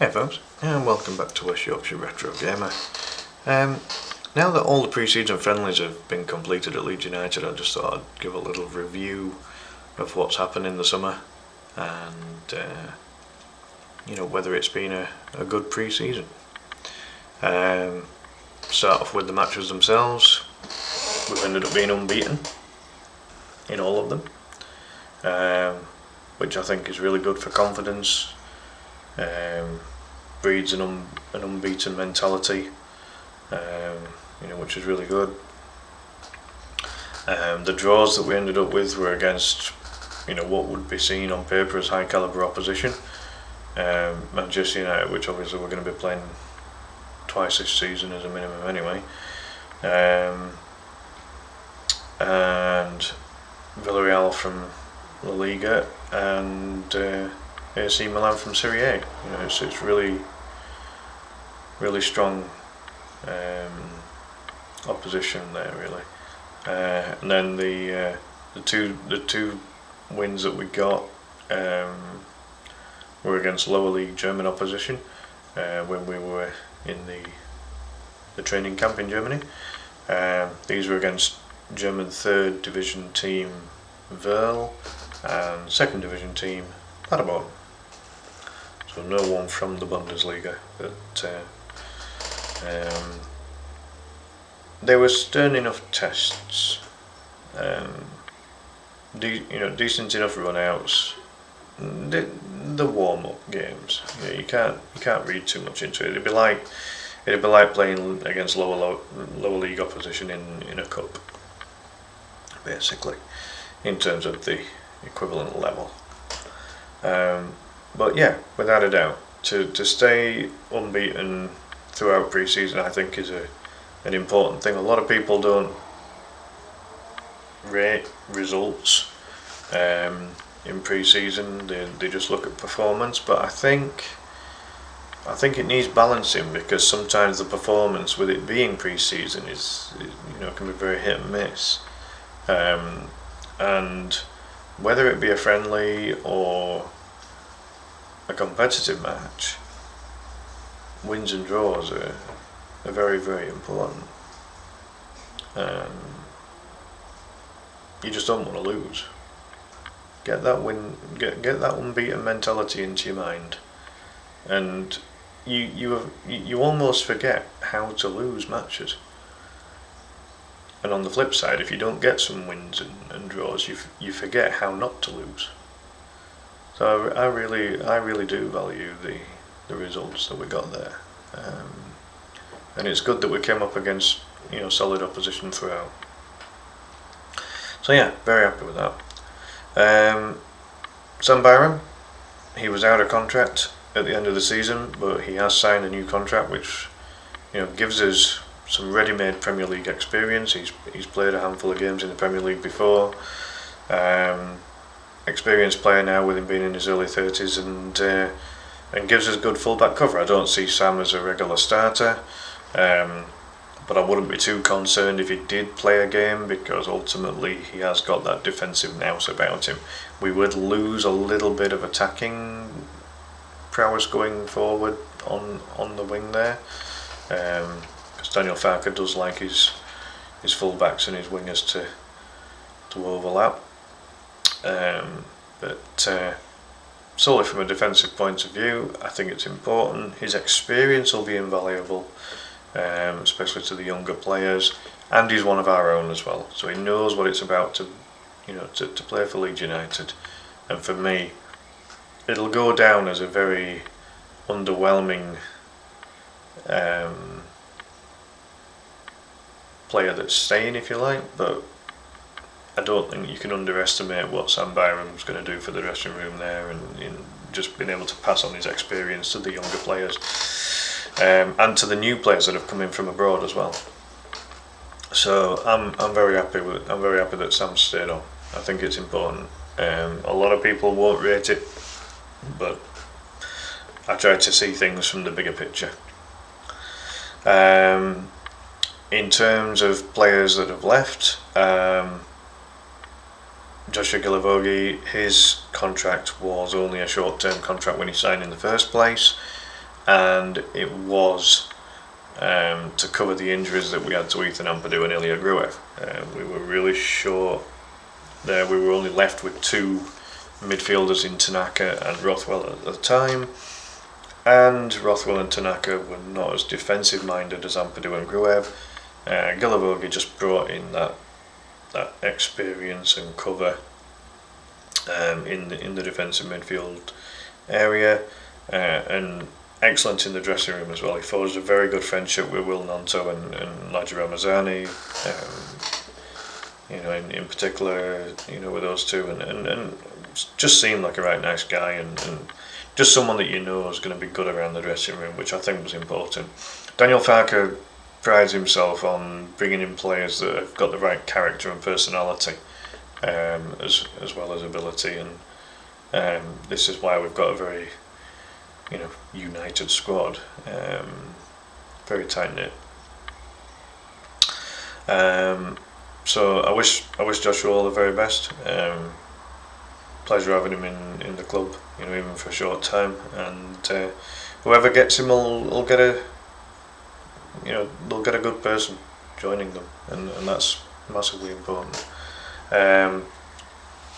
Hey folks, and welcome back to West Yorkshire Retro Gamer. Now that all the pre-season friendlies have been completed at Leeds United, I just thought I'd give a little review of what's happened in the summer and whether it's been a good pre-season. Start off with the matches themselves. We've ended up being unbeaten in all of them, which I think is really good for confidence. Breeds an unbeaten mentality, which is really good. The draws that we ended up with were against, what would be seen on paper as high calibre opposition. Manchester United, which obviously we're going to be playing twice this season as a minimum anyway, and Villarreal from La Liga, and AC Milan from Serie A. It's really strong opposition there, really. And then the two wins that we got were against lower league German opposition when we were in the training camp in Germany. These were against German 3rd division team Werl and 2nd division team Paderborn. So no one from the Bundesliga, but they were stern enough tests, decent enough run-outs. The warm-up games, you can't read too much into it. It'd be like playing against lower league opposition in a cup, basically, in terms of the equivalent level. But yeah, without a doubt, to stay unbeaten throughout pre-season, I think is an important thing. A lot of people don't rate results in pre-season. They just look at performance, but I think it needs balancing, because sometimes the performance, with it being pre-season, is can be very hit and miss. And whether it be a friendly or a competitive match, wins and draws are very, very important. You just don't want to lose. Get that win, get that unbeaten mentality into your mind, and you almost forget how to lose matches. And on the flip side, if you don't get some wins and draws, you forget how not to lose. So I really do value the results that we got there, and it's good that we came up against solid opposition throughout. So yeah, very happy with that. Sam Byram, he was out of contract at the end of the season, but he has signed a new contract, which gives us some ready-made Premier League experience. He's played a handful of games in the Premier League before. Experienced player now, with him being in his early 30s, and gives us good full-back cover. I don't see Sam as a regular starter, but I wouldn't be too concerned if he did play a game, because ultimately he has got that defensive nous about him. We would lose a little bit of attacking prowess going forward on the wing there, because Daniel Farke does like his full-backs and his wingers to overlap. But solely from a defensive point of view, I think it's important. His experience will be invaluable, especially to the younger players, and he's one of our own as well, so he knows what it's about to play for Leeds United. And for me, it'll go down as a very underwhelming player that's staying, if you like, but I don't think you can underestimate what Sam Byram's going to do for the dressing room there, and just being able to pass on his experience to the younger players, and to the new players that have come in from abroad as well. So I'm very happy that Sam stayed on. I think it's important. A lot of people won't rate it, but I try to see things from the bigger picture. In terms of players that have left, Joshua Gilavogi, his contract was only a short-term contract when he signed in the first place. and it was to cover the injuries that we had to Ethan Ampadu and Ilya Gruev. We were really short there. We were only left with two midfielders in Tanaka and Rothwell at the time, and Rothwell and Tanaka were not as defensive minded as Ampadu and Gruev. Gilavogi just brought in that experience and cover in the defensive midfield area, and excellent in the dressing room as well. He forged a very good friendship with Will Nonto and Laji Ramazani, in particular, with those two, and just seemed like a right nice guy, and just someone that is going to be good around the dressing room, which I think was important. Daniel Farke prides himself on bringing in players that have got the right character and personality, as well as ability, and this is why we've got a very united squad, very tight knit. So I wish Joshua all the very best. Pleasure having him in the club, even for a short time, and whoever gets him will get they'll get a good person joining them, and that's massively important.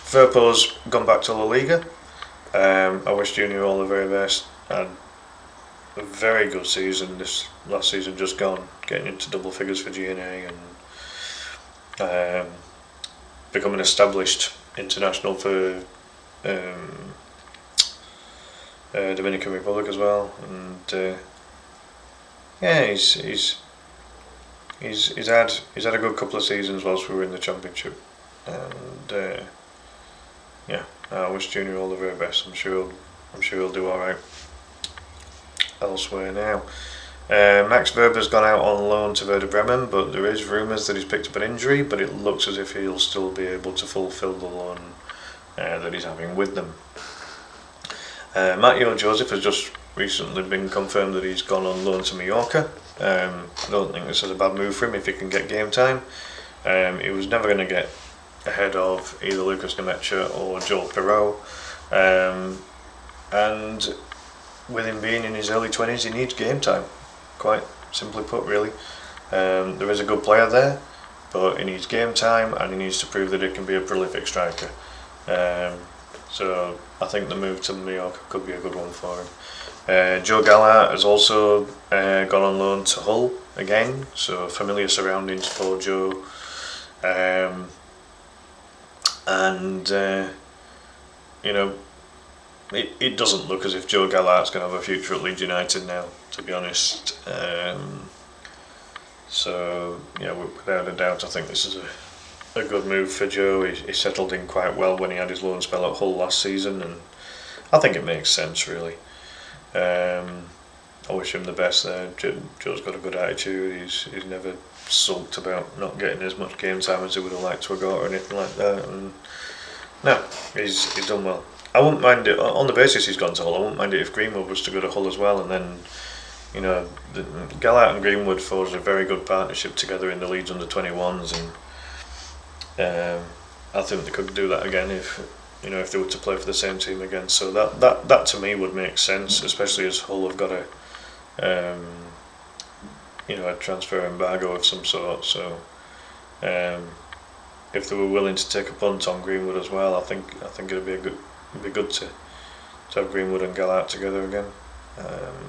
Firpo's gone back to La Liga. I wish Junior all the very best. Had a very good season this last season just gone, getting into double figures for GNA and becoming established international for Dominican Republic as well, and he's had a good couple of seasons whilst we were in the Championship, and I wish Junior all the very best. I'm sure he'll do all right elsewhere now. Max Werber's gone out on loan to Werder Bremen, but there is rumours that he's picked up an injury, but it looks as if he'll still be able to fulfil the loan that he's having with them. Matteo Joseph has just recently been confirmed that he's gone on loan to Mallorca. I don't think this is a bad move for him if he can get game time. He was never going to get ahead of either Lucas Nemecha or Joel Perreault, and with him being in his early 20s, he needs game time, quite simply put, really. There is a good player there, but he needs game time, and he needs to prove that he can be a prolific striker. So I think the move to Mallorca could be a good one for him. Joe Gallagher has also gone on loan to Hull again, so familiar surroundings for Joe. It doesn't look as if Joe Gallagher's going to have a future at Leeds United now, to be honest. Without a doubt, I think this is a good move for Joe. He settled in quite well when he had his loan spell at Hull last season, and I think it makes sense, really. I wish him the best there. Joe's got a good attitude. He's never sulked about not getting as much game time as he would have liked to have got or anything like that. And no, he's done well. I wouldn't mind it on the basis he's gone to Hull. I wouldn't mind it if Greenwood was to go to Hull as well, and then Gallagher and Greenwood forged a very good partnership together in the Leeds under-21s, and I think they could do that again if they were to play for the same team again. So that to me would make sense, especially as Hull have got a transfer embargo of some sort. So if they were willing to take a punt on Greenwood as well, I think it'd be good to have Greenwood and Gallagher together again,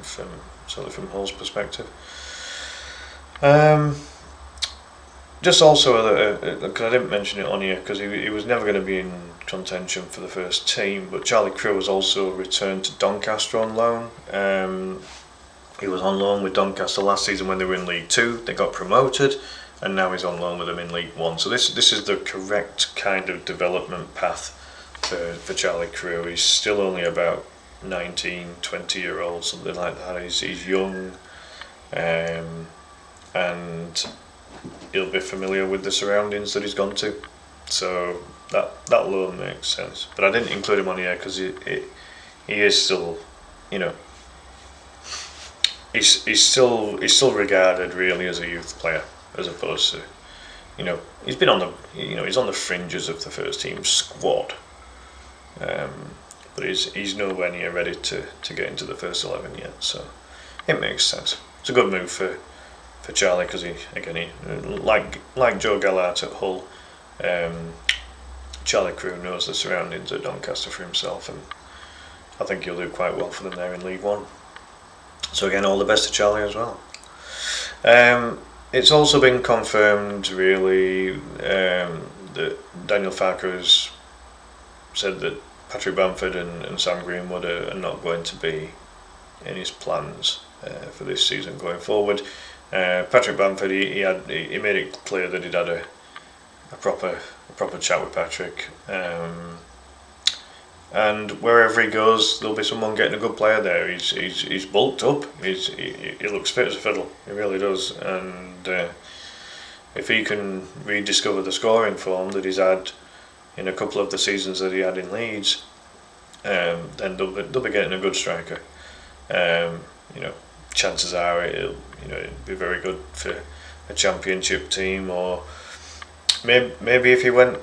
from Hull's perspective. Just also, because I didn't mention it on here, because he was never going to be in contention for the first team, but Charlie Crew has also returned to Doncaster on loan. He was on loan with Doncaster last season when they were in League 2. They got promoted, and now he's on loan with them in League 1. So this is the correct kind of development path for Charlie Crew. He's still only about 19, 20 year old, something like that. He's young, and he'll be familiar with the surroundings that he's gone to. So that loan makes sense. But I didn't include him on here because he is still, he's still regarded really as a youth player, as opposed to, he's been on the, he's on the fringes of the first team squad. But he's nowhere near ready to get into the first 11 yet. So it makes sense. It's a good move for Charlie because he like Joe Gallart at Hull. Charlie Crew knows the surroundings at Doncaster for himself, and I think he'll do quite well for them there in League One. So again, all the best to Charlie as well. It's also been confirmed, really, that Daniel Farke has said that Patrick Bamford and Sam Greenwood are not going to be in his plans for this season going forward. Patrick Bamford, he made it clear that he'd had a proper chat with Patrick, and wherever he goes, there'll be someone getting a good player there. He's bulked up. He looks fit as a fiddle. He really does. And if he can rediscover the scoring form that he's had in a couple of the seasons that he had in Leeds, then they'll be getting a good striker. Chances are it'd be very good for a Championship team, or maybe if he went,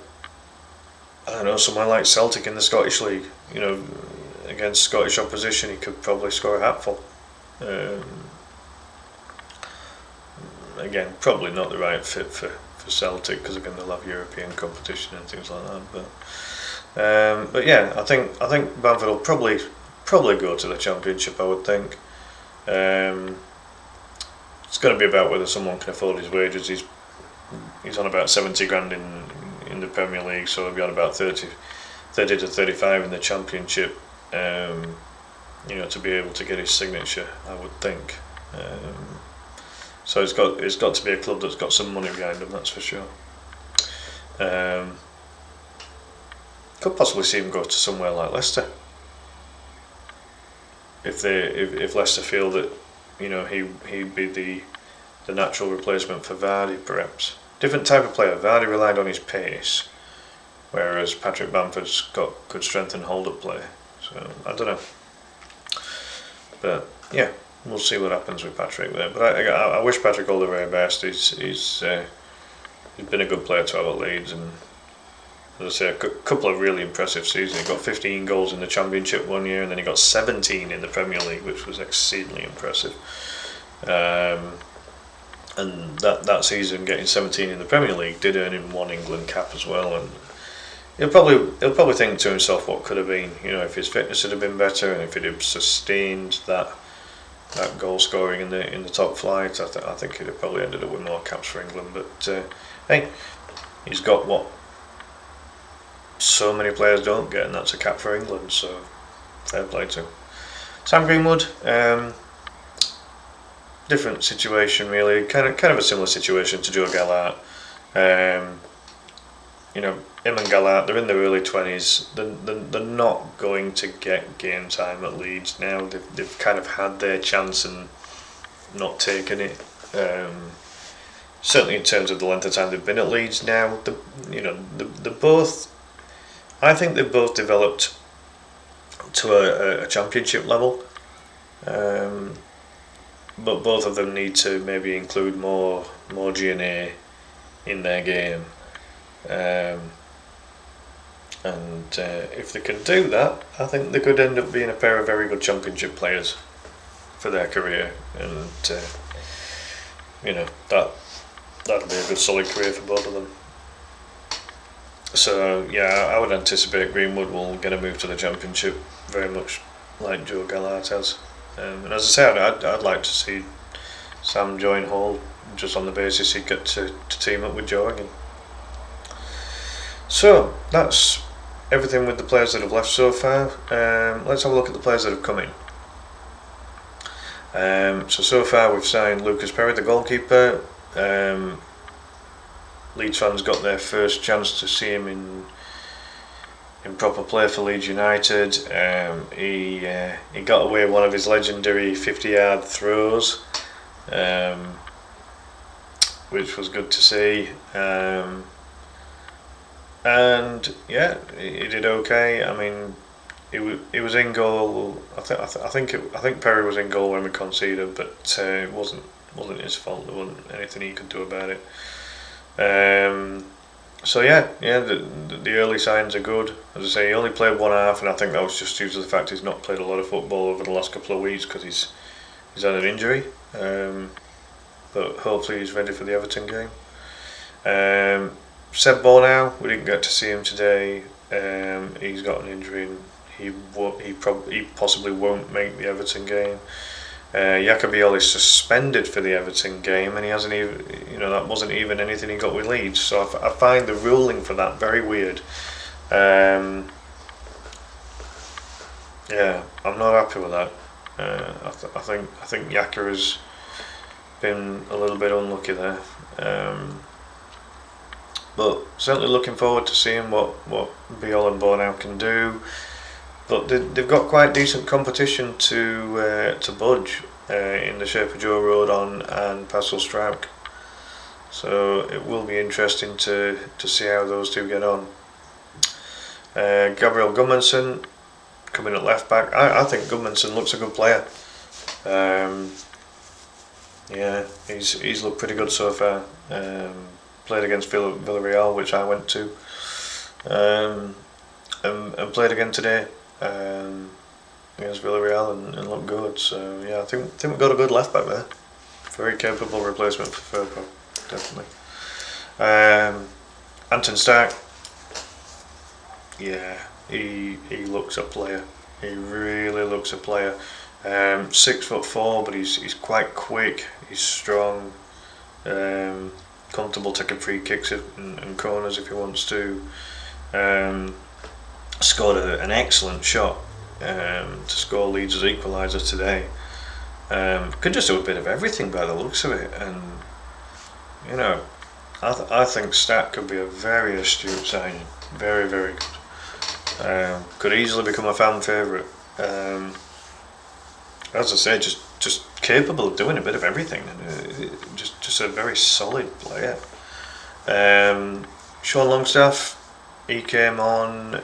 I don't know, somewhere like Celtic in the Scottish League, against Scottish opposition, he could probably score a hatful. Again, probably not the right fit for Celtic because again they'll have European competition and things like that. But yeah, I think Bamford will probably go to the Championship. I would think. It's going to be about whether someone can afford his wages. He's on about 70 grand in the Premier League, so he'll be on about 30 to 35 in the Championship. To be able to get his signature, I would think. So it's got to be a club that's got some money behind him, that's for sure. Could possibly see him go to somewhere like Leicester. If Leicester feel that he'd be the natural replacement for Vardy, perhaps. Different type of player. Vardy relied on his pace, whereas Patrick Bamford's got good strength and hold-up play. So I don't know, but yeah, we'll see what happens with Patrick there. But I wish Patrick all the very best. He's been a good player to have at Leeds, and as I say, a couple of really impressive seasons. He got 15 goals in the Championship one year, and then he got 17 in the Premier League, which was exceedingly impressive. And that season, getting 17 in the Premier League, did earn him one England cap as well. And he'll probably think to himself what could have been, if his fitness had been better and if he'd have sustained that goal scoring in the top flight. I think he'd have probably ended up with more caps for England. But hey, he's got what so many players don't get, and that's a cap for England. So fair play to him. Sam Greenwood. Different situation, really. Kind of a similar situation to Joe Gallart. Him and Gallart, they're in their early 20s. They're not going to get game time at Leeds now. They've kind of had their chance and not taken it. Certainly in terms of the length of time they've been at Leeds now. They're both. I think they've both developed to a Championship level. But both of them need to maybe include more G&A in their game, and if they can do that, I think they could end up being a pair of very good Championship players for their career, and that'll be a good solid career for both of them. So yeah, I would anticipate Greenwood will get a move to the Championship, very much like Joe Gallart has. And as I said, I'd like to see Sam join Hull just on the basis he'd get to team up with Joe again. So that's everything with the players that have left so far. Let's have a look at the players that have come in. So far we've signed Lucas Perry, the goalkeeper. Leeds fans got their first chance to see him in proper play for Leeds United. He got away one of his legendary 50-yard throws, which was good to see. And yeah, he did okay. I mean, he was in goal. I think Perry was in goal when we conceded, but it wasn't his fault. There wasn't anything he could do about it. So yeah, the early signs are good. As I say, he only played one half, and I think that was just due to the fact he's not played a lot of football over the last couple of weeks because he's had an injury, but hopefully he's ready for the Everton game. Seb Bornau, we didn't get to see him today. He's got an injury and he possibly won't make the Everton game. Yacobiol is suspended for the Everton game, and he hasn't even, that wasn't even anything he got with Leeds. So I find the ruling for that very weird. Yeah, I'm not happy with that. I think Yaka has been a little bit unlucky there. But certainly looking forward to seeing what Biol and Bornau can do. But they've got quite decent competition to budge in the shape of Joe Rodon and Pascal Struijk. So it will be interesting to see how those two get on. Gabriel Gudmundsson coming at left back. I think Gudmundsson looks a good player. Yeah, he's looked pretty good so far. Played against Villarreal, which I went to, and played again today against Villarreal and looked good. So yeah, I think we've got a good left back there. Very capable replacement for Firpo, definitely. Anton Stark, yeah, he looks a player. He really looks a player. 6'4", but he's quite quick. He's strong. Comfortable taking free kicks and corners if he wants to. Scored an excellent shot to score Leeds' equaliser today. Could just do a bit of everything by the looks of it, and I think Stat could be a very astute signing, very very good. Could easily become a fan favourite. As I say, just capable of doing a bit of everything, and just a very solid player. Sean Longstaff, he came on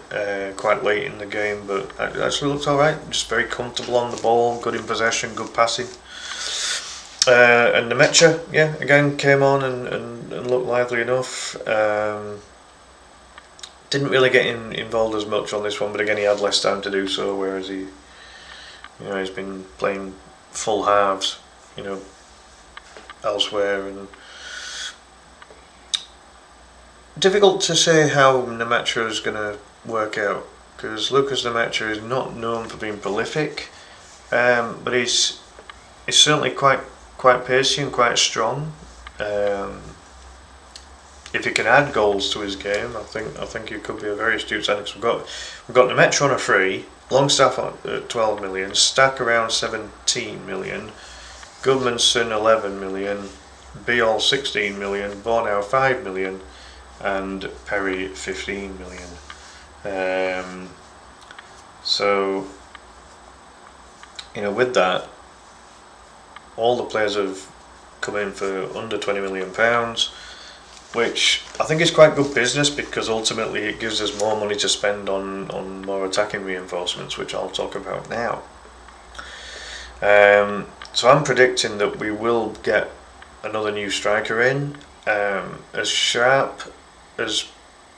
quite late in the game, but actually looked alright. Just very comfortable on the ball, good in possession, good passing. And Nemecha, yeah, again came on and looked lively enough. Didn't really get involved as much on this one, but again he had less time to do so, whereas he's been playing full halves, elsewhere, and difficult to say how Nemecha is going to work out, because Lucas Nemecha is not known for being prolific, but he's certainly quite pacey and quite strong. If he can add goals to his game, I think he could be a very astute signing. We've got Nemecha on a free, Longstaff at 12 million, Stack around 17 million, Gudmundsson 11 million, Biol 16 million, Bornau 5 million, and Perry 15 million. So with that, all the players have come in for under £20 million, which I think is quite good business, because ultimately it gives us more money to spend on more attacking reinforcements, which I'll talk about now. So I'm predicting that we will get another new striker in. As sharp as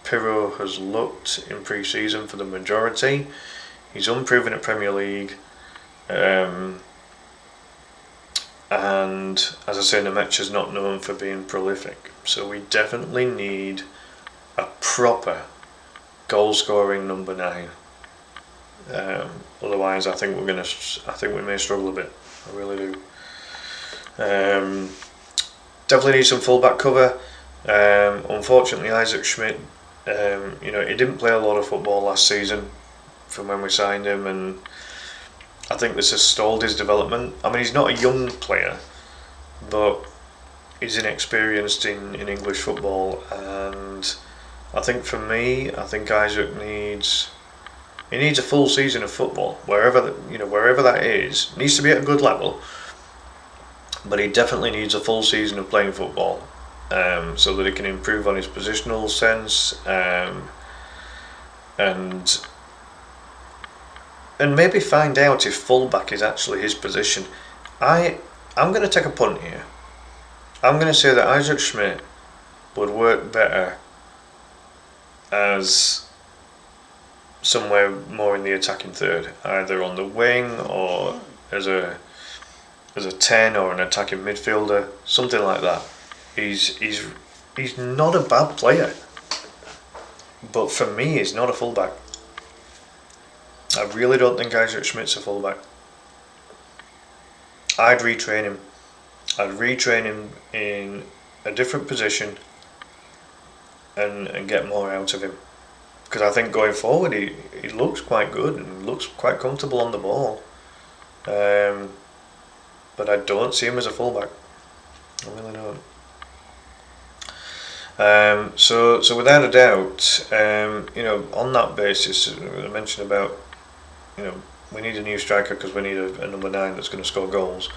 Pirro has looked in pre-season for the majority, he's unproven at Premier League. And as I say, Nemecha's not known for being prolific, so we definitely need a proper goal-scoring number 9. Otherwise, I think we may struggle a bit. I really do. Definitely need some full-back cover. Unfortunately, Isaac Schmidt, he didn't play a lot of football last season from when we signed him, and I think this has stalled his development. I mean, he's not a young player, but he's inexperienced in English football, and I think for me, Isaac needs a full season of football, wherever that is. Needs to be at a good level, but he definitely needs a full season of playing football, so that he can improve on his positional sense, and maybe find out if fullback is actually his position. I'm going to take a punt here. I'm going to say that Isaac Schmidt would work better as somewhere more in the attacking third, either on the wing or as a as a 10 or an attacking midfielder, something like that. He's not a bad player, but for me, he's not a fullback. I really don't think Isaac Schmidt's a fullback. I'd retrain him. I'd retrain him in a different position and get more out of him. Because I think going forward, he looks quite good and looks quite comfortable on the ball. But I don't see him as a fullback. I really don't. So without a doubt, on that basis, I mentioned about, we need a new striker because we need a number 9 that's going to score goals.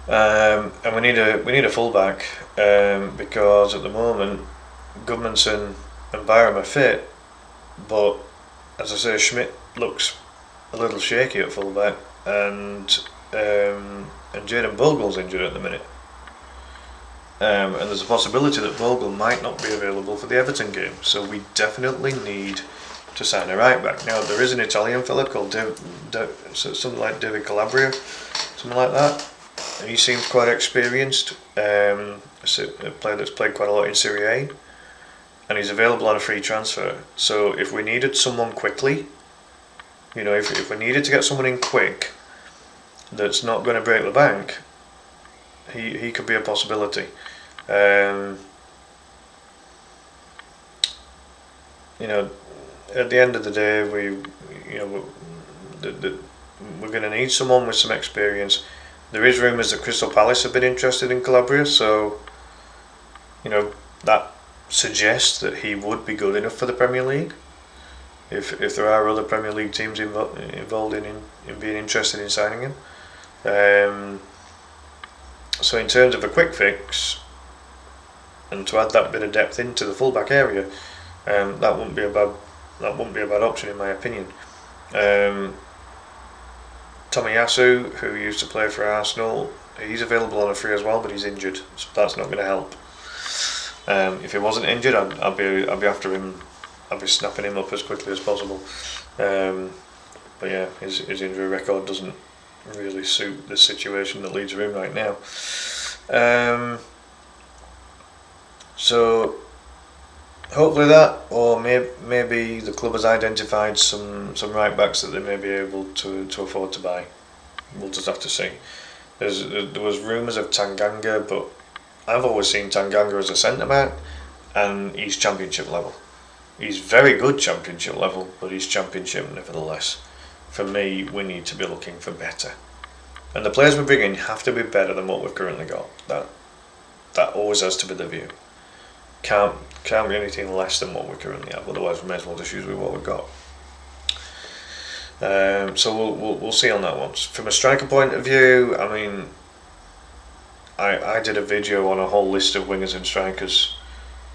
And we need a fullback because at the moment, Gudmundsson and Byram are fit, but as I say, Schmidt looks a little shaky at fullback, and Jaden Bogle's injured at the minute. And there's a possibility that Bogle might not be available for the Everton game, so we definitely need to sign a right back. Now there is an Italian fella called something like David Calabria, something like that. And he seems quite experienced. A player that's played quite a lot in Serie A, and he's available on a free transfer. So if we needed someone quickly, if we needed to get someone in quick, that's not going to break the bank, he could be a possibility. At the end of the day, we're going to need someone with some experience. There is rumours that Crystal Palace have been interested in Calabria, so that suggests that he would be good enough for the Premier League. If there are other Premier League teams involved in being interested in signing him. So in terms of a quick fix, and to add that bit of depth into the fullback area, that wouldn't be a bad option in my opinion. Tomiyasu, who used to play for Arsenal, he's available on a free as well, but he's injured, so that's not going to help. If he wasn't injured, I'd be after him. I'd be snapping him up as quickly as possible. But yeah, his injury record doesn't really suit the situation that Leeds are in right now. So hopefully that, or maybe the club has identified some right backs that they may be able to afford to buy. We'll just have to see. There was rumours of Tanganga, but I've always seen Tanganga as a centre back, and he's championship level. He's very good championship level, but he's championship nevertheless. For me, we need to be looking for better, and the players we bring in have to be better than what we've currently got. That always has to be the view. Can't be anything less than what we currently have. Otherwise, we may as well just use with what we've got. So we'll see on that one. From a striker point of view, I mean, I did a video on a whole list of wingers and strikers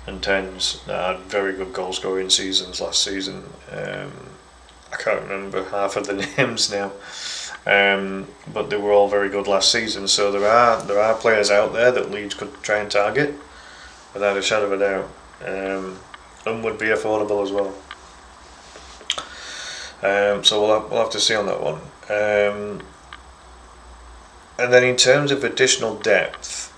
and tens that had very good goal scoring seasons last season. I can't remember half of the names now, but they were all very good last season. So there are players out there that Leeds could try and target without a shadow of a doubt, and would be affordable as well. So we'll have to see on that one. And then in terms of additional depth,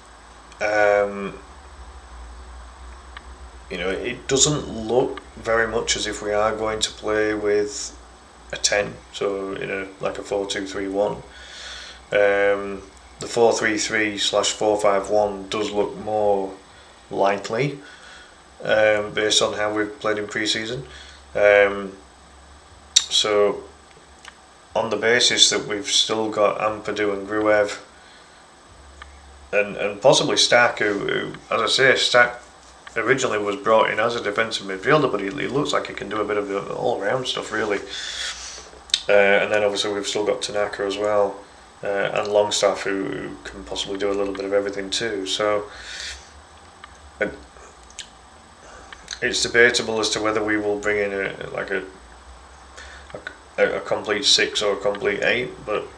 it doesn't look very much as if we are going to play with a 10, so in a 4-2-3-1. The 4-3-3/4-5-1 does look more likely, based on how we've played in pre-season. So on the basis that we've still got Ampadu and Gruev and possibly Stack, who as I say, Stack originally was brought in as a defensive midfielder, but he looks like he can do a bit of the all-round stuff really. And then obviously we've still got Tanaka as well, and Longstaff, who can possibly do a little bit of everything too. So it's debatable as to whether we will bring in a complete 6 or a complete 8, but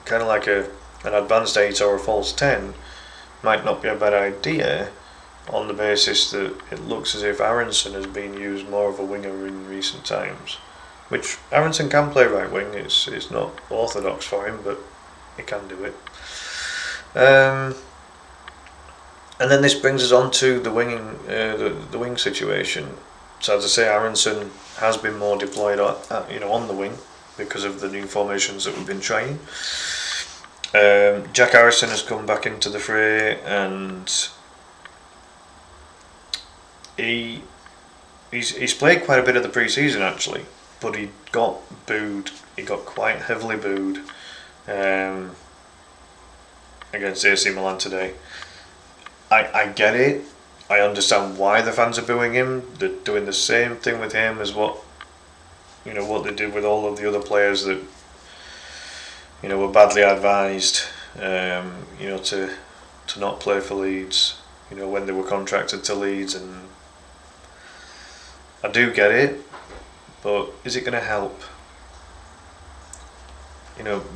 kind of like an advanced 8 or a false 10 might not be a bad idea, on the basis that it looks as if Aronson has been used more of a winger in recent times, which Aronson can play right wing. It's not orthodox for him, but he can do it. And then this brings us on to the winging, the wing situation. So as I say, Aronson has been more deployed on the wing because of the new formations that we've been trying. Jack Harrison has come back into the fray, and he's played quite a bit of the pre-season actually, but he got booed. He got quite heavily booed against AC Milan today. I get it. I understand why the fans are booing him. They're doing the same thing with him as what they did with all of the other players that were badly advised to not play for Leeds when they were contracted to Leeds, and I do get it, but is it going to help?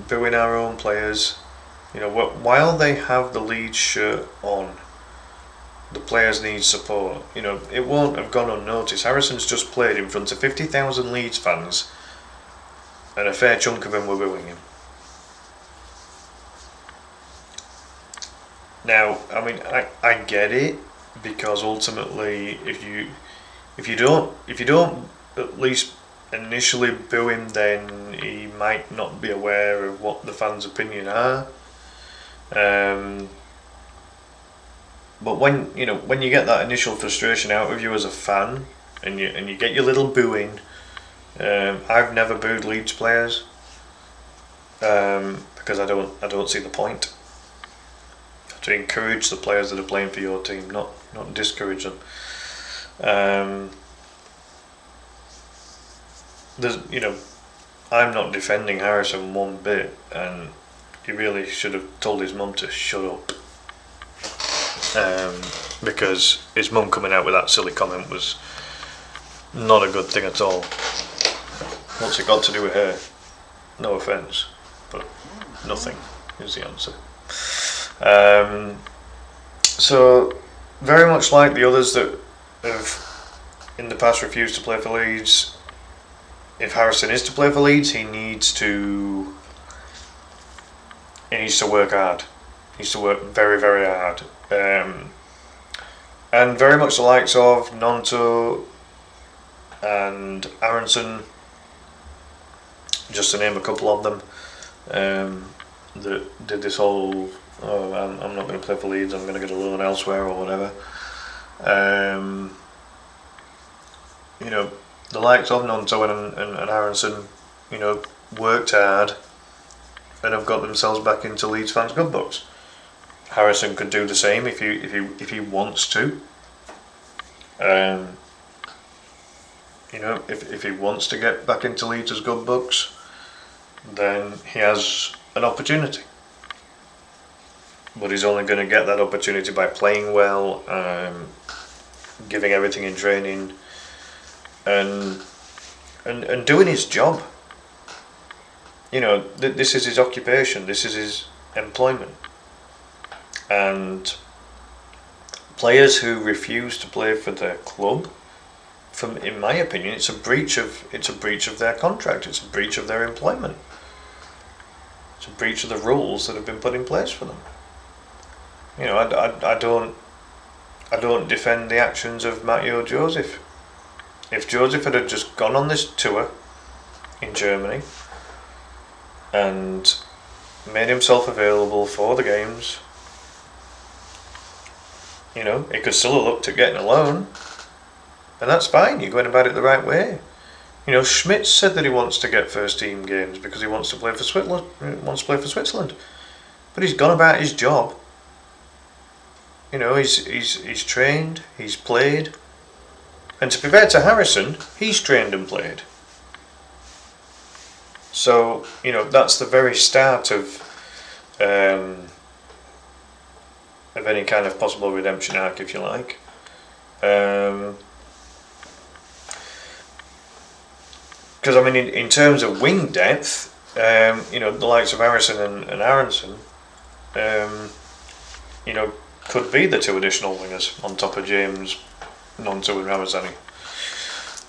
Booing our own players, while they have the Leeds shirt on, the players need support. It won't have gone unnoticed. Harrison's just played in front of 50,000 Leeds fans, and a fair chunk of them were booing him. Now, I mean, I get it, because ultimately, if you don't at least initially boo him, then he might not be aware of what the fans' opinion are. But when you get that initial frustration out of you as a fan, and you get your little booing, I've never booed Leeds players because I don't see the point. You have to encourage the players that are playing for your team, not discourage them. I'm not defending Harrison one bit, and he really should have told his mum to shut up. Because his mum coming out with that silly comment was not a good thing at all. What's it got to do with her? No offence, but nothing is the answer. So, very much like the others that have in the past refused to play for Leeds, if Harrison is to play for Leeds, he needs to work hard. He needs to work very, very hard. And very much the likes of Nonto and Aronson, just to name a couple of them, that did this whole, I'm not going to play for Leeds, I'm going to get a loan elsewhere or whatever. The likes of Nonto and Aronson, worked hard and have got themselves back into Leeds fans' good books. Harrison could do the same if he wants to. If he wants to get back into Leeds' good books, then he has an opportunity. But he's only going to get that opportunity by playing well, giving everything in training, and doing his job. This is his occupation. This is his employment. And players who refuse to play for their club, in my opinion, it's a breach of their contract. It's a breach of their employment. It's a breach of the rules that have been put in place for them. I don't defend the actions of Matteo Joseph. If Joseph had just gone on this tour in Germany and made himself available for the games, he could still have looked at getting a loan, and that's fine. You're going about it the right way. Schmidt said that he wants to get first team games because he wants to play for Switzerland. But he's gone about his job. He's trained, he's played, and to be fair to Harrison, he's trained and played. So that's the very start of any kind of possible redemption arc, if you like. Because in terms of wing depth, the likes of Harrison and Aronson, could be the two additional wingers on top of James, Nonto and Ramazani.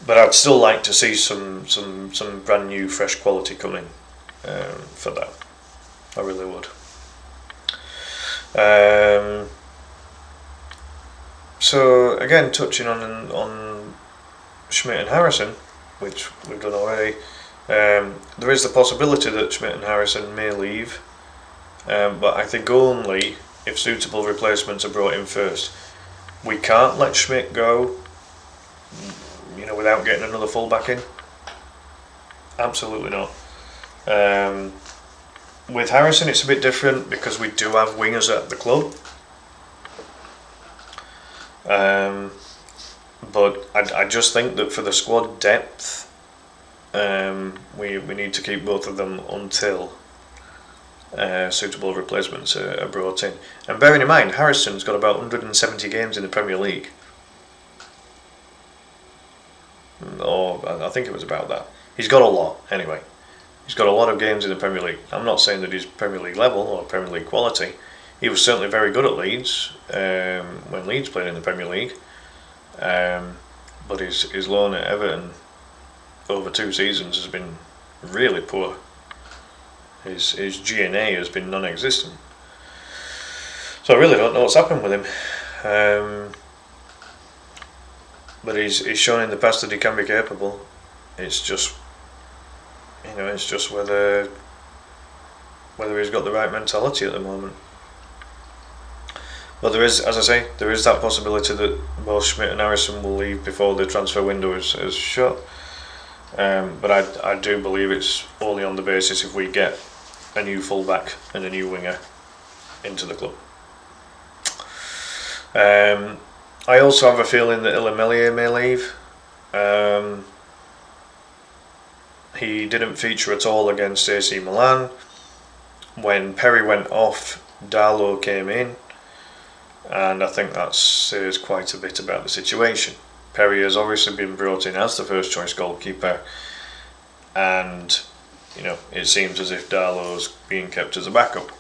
But I'd still like to see some brand new fresh quality coming for that. I really would. So again, touching on Schmidt and Harrison, which we've done already, there is the possibility that Schmidt and Harrison may leave, but I think only if suitable replacements are brought in first. We can't let Schmidt go, without getting another fullback in. Absolutely not. With Harrison, it's a bit different because we do have wingers at the club. But I just think that for the squad depth, we need to keep both of them until suitable replacements are brought in. And bearing in mind, Harrison's got about 170 games in the Premier League. Or I think it was about that. He's got a lot, anyway. He's got a lot of games in the Premier League. I'm not saying that he's Premier League level or Premier League quality. He was certainly very good at Leeds when Leeds played in the Premier League. But his loan at Everton over 2 seasons has been really poor. His G&A has been non-existent. So I really don't know what's happened with him. But he's shown in the past that he can be capable. It's just, whether he's got the right mentality at the moment. But there is, as I say, there is that possibility that both Schmidt and Harrison will leave before the transfer window is shut. But I do believe it's only on the basis if we get a new fullback and a new winger into the club. I also have a feeling that Ilamelier may leave. He didn't feature at all against AC Milan. When Perry went off, Darlow came in, and I think that says quite a bit about the situation. Perry has obviously been brought in as the first choice goalkeeper, and it seems as if Darlow's being kept as a backup.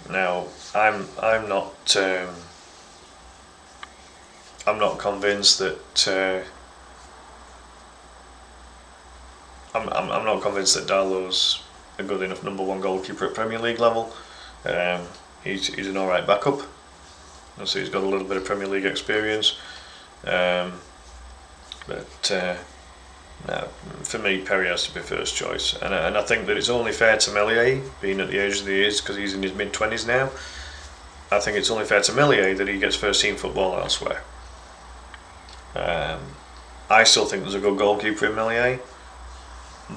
Now, I'm not convinced that I'm not convinced that Darlow's a good enough number one goalkeeper at Premier League level. He's an alright backup. So he's got a little bit of Premier League experience. But no, for me, Perry has to be first choice. And I think that it's only fair to Meslier, being at the age that he is, because he's in his mid-20s now. I think it's only fair to Meslier that he gets first team football elsewhere. I still think there's a good goalkeeper in Meslier,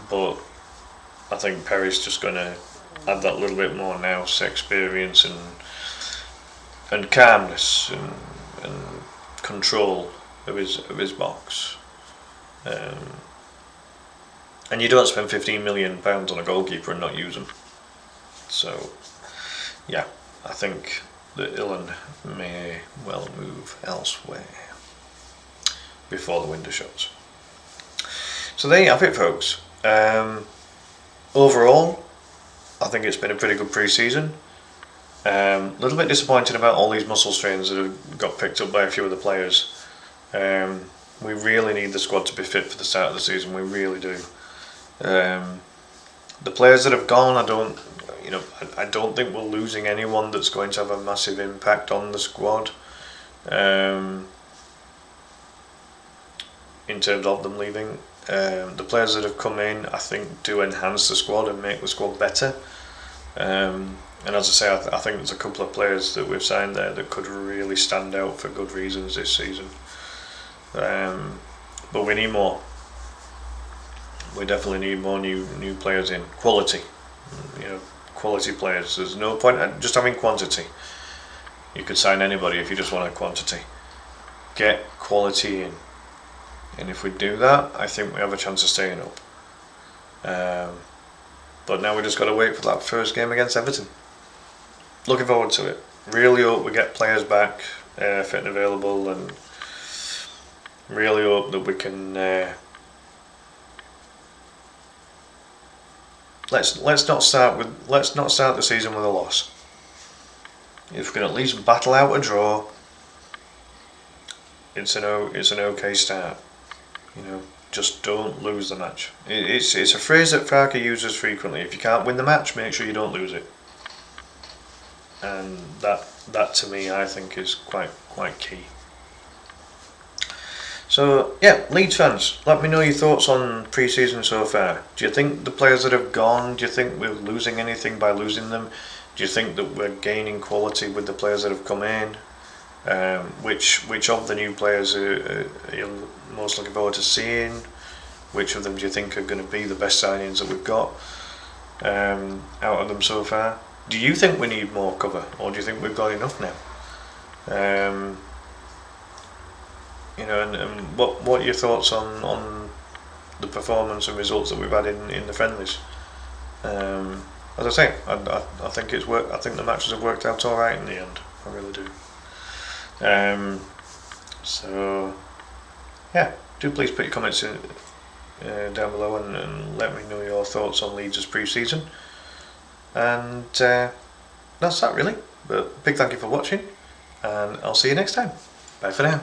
but I think Perry's just going to add that little bit more nous, experience and calmness and control of his box. And you don't spend £15 million on a goalkeeper and not use him. So, yeah, I think that Ilan may well move elsewhere before the window shuts. So there you have it, folks. Overall, I think it's been a pretty good pre-season. A little bit disappointed about all these muscle strains that have got picked up by a few of the players. We really need the squad to be fit for the start of the season. We really do. The players that have gone, I don't think we're losing anyone that's going to have a massive impact on the squad. In terms of them leaving, the players that have come in, I think, do enhance the squad and make the squad better. And as I say, I think there's a couple of players that we've signed there that could really stand out for good reasons this season. But we need more. We definitely need more new players in. Quality. Quality players. There's no point in just having quantity. You could sign anybody if you just want a quantity. Get quality in. And if we do that, I think we have a chance of staying up. But now we just got to wait for that first game against Everton. Looking forward to it. Really hope we get players back fit and available, and really hope that we can. Let's not start the season with a loss. If we can at least battle out a draw, it's an okay start. Just don't lose the match. It's a phrase that Farke uses frequently. If you can't win the match, make sure you don't lose it. and that to me I think is quite key. So yeah, Leeds fans, let me know your thoughts on pre-season so far. Do you think the players that have gone, do you think we're losing anything by losing them? Do you think that we're gaining quality with the players that have come in? Which of the new players are you most looking forward to seeing? Which of them do you think are going to be the best signings that we've got out of them so far? Do you think we need more cover, or do you think we've got enough now? Um, and what are your thoughts on the performance and results that we've had in the friendlies? As I say, I think it's worked. I think the matches have worked out all right in the end. I really do. So yeah, do please put your comments in, down below and let me know your thoughts on Leeds' pre-season. And that's that really. But big thank you for watching, and I'll see you next time. Bye for now.